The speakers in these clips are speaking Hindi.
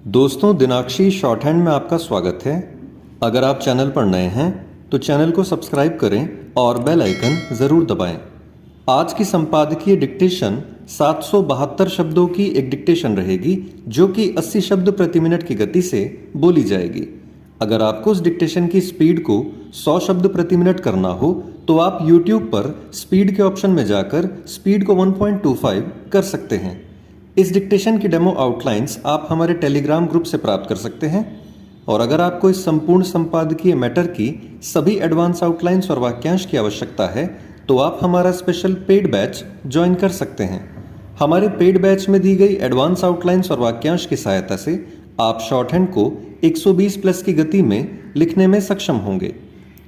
दोस्तों, दिनाक्षी शॉर्ट हैंड में आपका स्वागत है। अगर आप चैनल पर नए हैं तो चैनल को सब्सक्राइब करें और बेल आइकन ज़रूर दबाएं। आज की संपादकीय डिक्टेशन 772 शब्दों की एक डिक्टेशन रहेगी जो कि 80 शब्द प्रति मिनट की गति से बोली जाएगी। अगर आपको उस डिक्टेशन की स्पीड को 100 शब्द प्रति मिनट करना हो तो आप YouTube पर स्पीड के ऑप्शन में जाकर स्पीड को 1.25 कर सकते हैं। इस डिक्टेशन की डेमो आउटलाइंस आप हमारे टेलीग्राम ग्रुप से प्राप्त कर सकते हैं। और अगर आपको इस संपूर्ण संपादकीय मैटर की सभी एडवांस आउटलाइंस और वाक्यांश की आवश्यकता है तो आप हमारा स्पेशल पेड बैच ज्वाइन कर सकते हैं। हमारे पेड बैच में दी गई एडवांस आउटलाइंस और वाक्यांश की सहायता से आप शॉर्ट हैंड को 120 प्लस की गति में लिखने में सक्षम होंगे।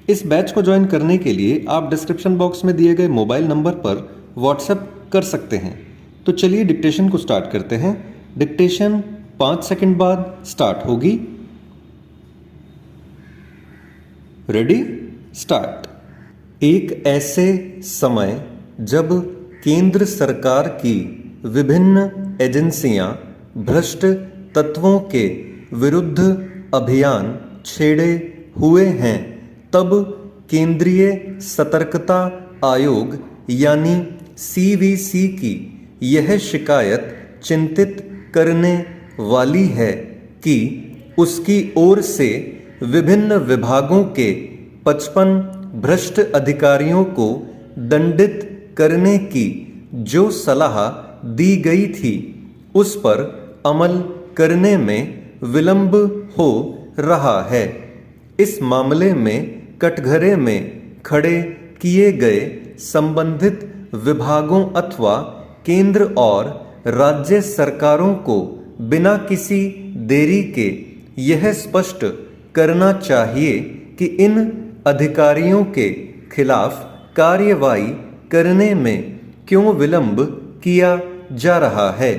इस बैच को ज्वाइन करने के लिए आप डिस्क्रिप्शन बॉक्स में दिए गए मोबाइल नंबर पर व्हाट्सएप कर सकते हैं। तो चलिए डिक्टेशन को स्टार्ट करते हैं। डिक्टेशन 5 सेकंड बाद स्टार्ट होगी। Ready, start. एक ऐसे समय जब केंद्र सरकार की विभिन्न एजेंसियां भ्रष्ट तत्वों के विरुद्ध अभियान छेड़े हुए हैं, तब केंद्रीय सतर्कता आयोग यानी CVC की यह शिकायत चिंतित करने वाली है कि उसकी ओर से विभिन्न विभागों के 55 भ्रष्ट अधिकारियों को दंडित करने की जो सलाह दी गई थी उस पर अमल करने में विलंब हो रहा है। इस मामले में कटघरे में खड़े किए गए संबंधित विभागों अथवा केंद्र और राज्य सरकारों को बिना किसी देरी के यह स्पष्ट करना चाहिए कि इन अधिकारियों के खिलाफ कार्यवाही करने में क्यों विलंब किया जा रहा है।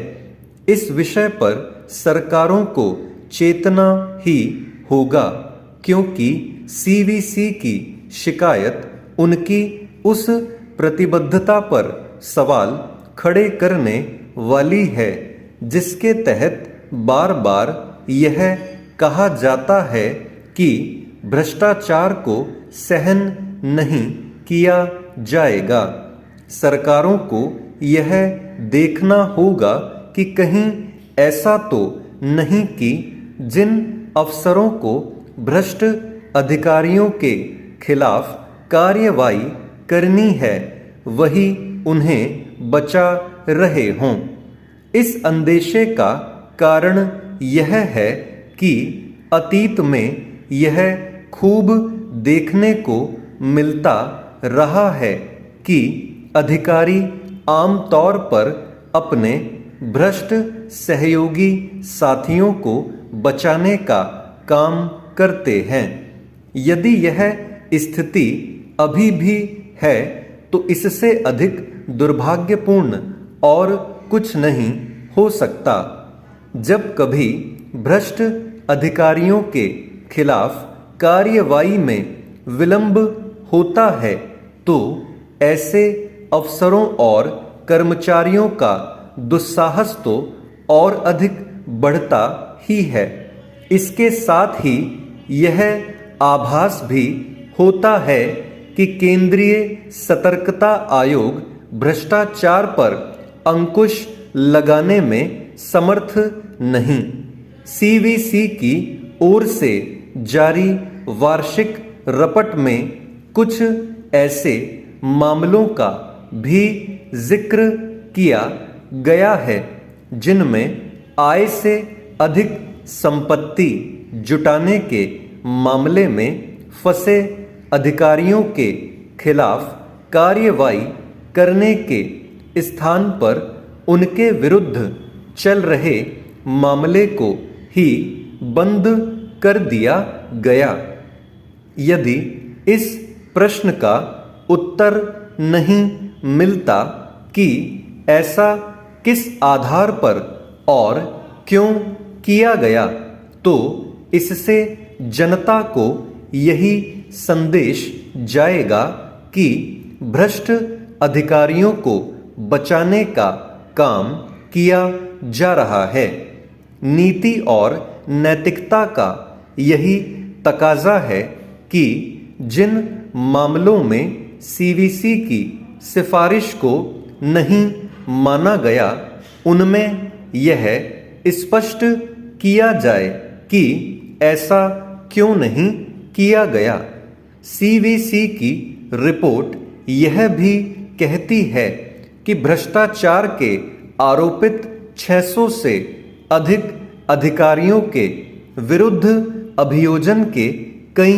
इस विषय पर सरकारों को चेतना ही होगा, क्योंकि CVC की शिकायत उनकी उस प्रतिबद्धता पर सवाल खड़े करने वाली है जिसके तहत बार बार यह कहा जाता है कि भ्रष्टाचार को सहन नहीं किया जाएगा। सरकारों को यह देखना होगा कि कहीं ऐसा तो नहीं कि जिन अफसरों को भ्रष्ट अधिकारियों के खिलाफ कार्यवाही करनी है वही उन्हें बचा रहे हों। इस अंदेशे का कारण यह है कि अतीत में यह खूब देखने को मिलता रहा है कि अधिकारी आमतौर पर अपने भ्रष्ट सहयोगी साथियों को बचाने का काम करते हैं। यदि यह स्थिति अभी भी है तो इससे अधिक दुर्भाग्यपूर्ण और कुछ नहीं हो सकता। जब कभी भ्रष्ट अधिकारियों के खिलाफ कार्यवाही में विलंब होता है तो ऐसे अफसरों और कर्मचारियों का दुस्साहस तो और अधिक बढ़ता ही है। इसके साथ ही यह आभास भी होता है कि केंद्रीय सतर्कता आयोग भ्रष्टाचार पर अंकुश लगाने में समर्थ नहीं। CVC की ओर से जारी वार्षिक रिपोर्ट में कुछ ऐसे मामलों का भी जिक्र किया गया है जिनमें आय से अधिक संपत्ति जुटाने के मामले में फंसे अधिकारियों के खिलाफ कार्यवाही करने के स्थान पर उनके विरुद्ध चल रहे मामले को ही बंद कर दिया गया। यदि इस प्रश्न का उत्तर नहीं मिलता कि ऐसा किस आधार पर और क्यों किया गया तो इससे जनता को यही संदेश जाएगा कि भ्रष्ट अधिकारियों को बचाने का काम किया जा रहा है। नीति और नैतिकता का यही तकाजा है कि जिन मामलों में सीवीसी की सिफारिश को नहीं माना गया उनमें यह स्पष्ट किया जाए कि ऐसा क्यों नहीं किया गया। सीवीसी की रिपोर्ट यह भी कहती है कि भ्रष्टाचार के आरोपित 600 से अधिक अधिकारियों के विरुद्ध अभियोजन के कई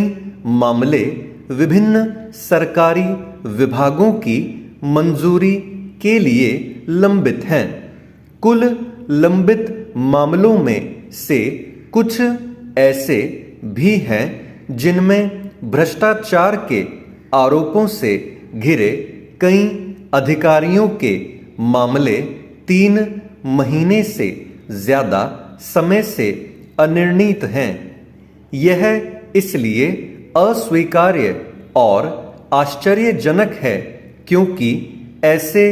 मामले विभिन्न सरकारी विभागों की मंजूरी के लिए लंबित हैं। कुल लंबित मामलों में से कुछ ऐसे भी हैं जिनमें भ्रष्टाचार के आरोपों से घिरे कई अधिकारियों के मामले 3 महीने से ज्यादा समय से अनिर्णीत हैं। यह इसलिए अस्वीकार्य और आश्चर्यजनक है क्योंकि ऐसे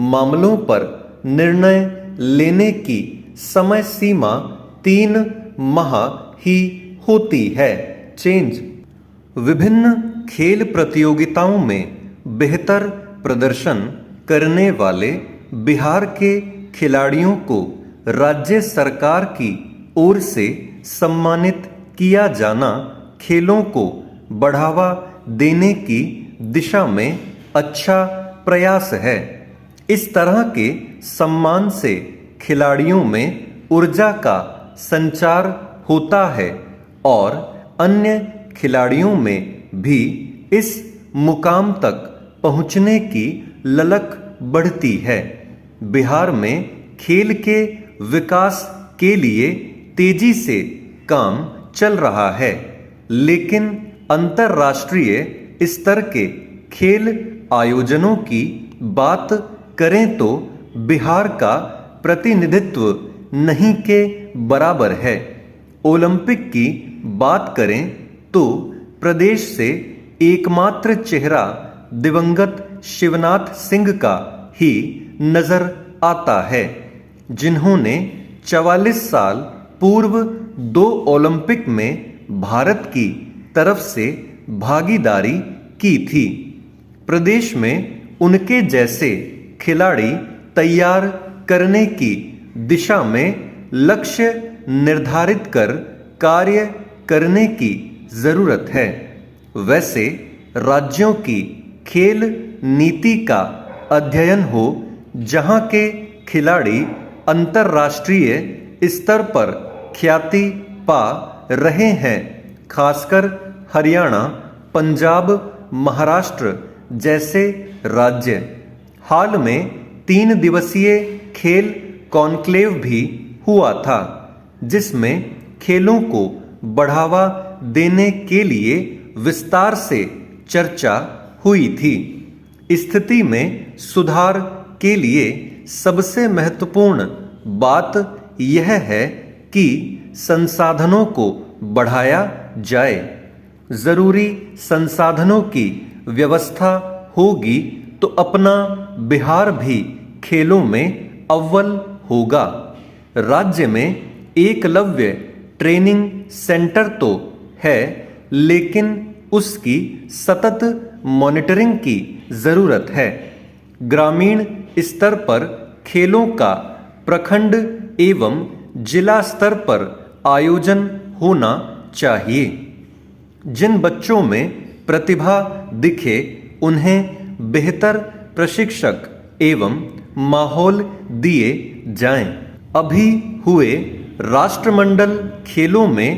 मामलों पर निर्णय लेने की समय सीमा 3 माह ही होती है। चेंज विभिन्न खेल प्रतियोगिताओं में बेहतर प्रदर्शन करने वाले बिहार के खिलाड़ियों को राज्य सरकार की ओर से सम्मानित किया जाना खेलों को बढ़ावा देने की दिशा में अच्छा प्रयास है। इस तरह के सम्मान से खिलाड़ियों में ऊर्जा का संचार होता है और अन्य खिलाड़ियों में भी इस मुकाम तक पहुंचने की ललक बढ़ती है। बिहार में खेल के विकास के लिए तेजी से काम चल रहा है, लेकिन अंतर्राष्ट्रीय स्तर के खेल आयोजनों की बात करें तो बिहार का प्रतिनिधित्व नहीं के बराबर है। ओलंपिक की बात करें तो प्रदेश से एकमात्र चेहरा दिवंगत शिवनाथ सिंह का ही नजर आता है, जिन्होंने 44 साल पूर्व 2 ओलंपिक में भारत की तरफ से भागीदारी की थी। प्रदेश में उनके जैसे खिलाड़ी तैयार करने की दिशा में लक्ष्य निर्धारित कर कार्य करने की जरूरत है। वैसे राज्यों की खेल नीति का अध्ययन हो जहां के खिलाड़ी अंतर्राष्ट्रीय स्तर पर ख्याति पा रहे हैं, खासकर हरियाणा, पंजाब, महाराष्ट्र जैसे राज्य। हाल में 3 दिवसीय खेल कॉन्क्लेव भी हुआ था, जिसमें खेलों को बढ़ावा देने के लिए विस्तार से चर्चा हुई थी। स्थिति में सुधार के लिए सबसे महत्वपूर्ण बात यह है कि संसाधनों को बढ़ाया जाए। जरूरी संसाधनों की व्यवस्था होगी तो अपना बिहार भी खेलों में अव्वल होगा। राज्य में एकलव्य ट्रेनिंग सेंटर तो है, लेकिन उसकी सतत मॉनिटरिंग की जरूरत है। ग्रामीण स्तर पर खेलों का प्रखंड एवं जिला स्तर पर आयोजन होना चाहिए। जिन बच्चों में प्रतिभा दिखे उन्हें बेहतर प्रशिक्षक एवं माहौल दिए जाएं। अभी हुए राष्ट्रमंडल खेलों में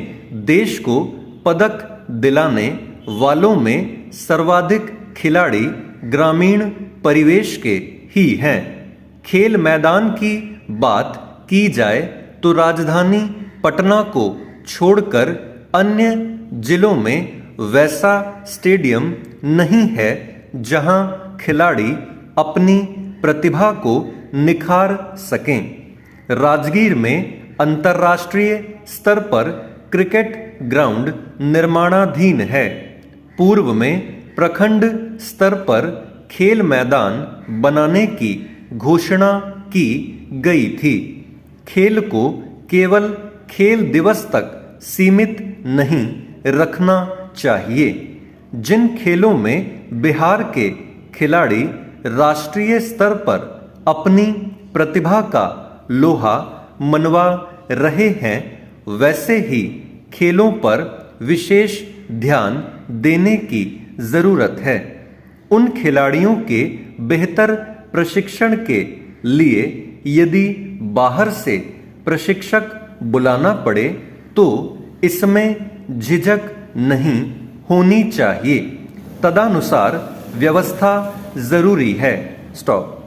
देश को पदक दिलाने वालों में सर्वाधिक खिलाड़ी ग्रामीण परिवेश के ही हैं। खेल मैदान की बात की जाए तो राजधानी पटना को छोड़कर अन्य जिलों में वैसा स्टेडियम नहीं है जहां खिलाड़ी अपनी प्रतिभा को निखार सकें। राजगीर में अंतर्राष्ट्रीय स्तर पर क्रिकेट ग्राउंड निर्माणाधीन है। पूर्व में प्रखंड स्तर पर खेल मैदान बनाने की घोषणा की गई थी। खेल को केवल खेल दिवस तक सीमित नहीं रखना चाहिए। जिन खेलों में बिहार के खिलाड़ी राष्ट्रीय स्तर पर अपनी प्रतिभा का लोहा मनवा रहे हैं, वैसे ही खेलों पर विशेष ध्यान देने की जरूरत है। उन खिलाड़ियों के बेहतर प्रशिक्षण के लिए यदि बाहर से प्रशिक्षक बुलाना पड़े तो इसमें झिझक नहीं होनी चाहिए। तदनुसार व्यवस्था जरूरी है। स्टॉप।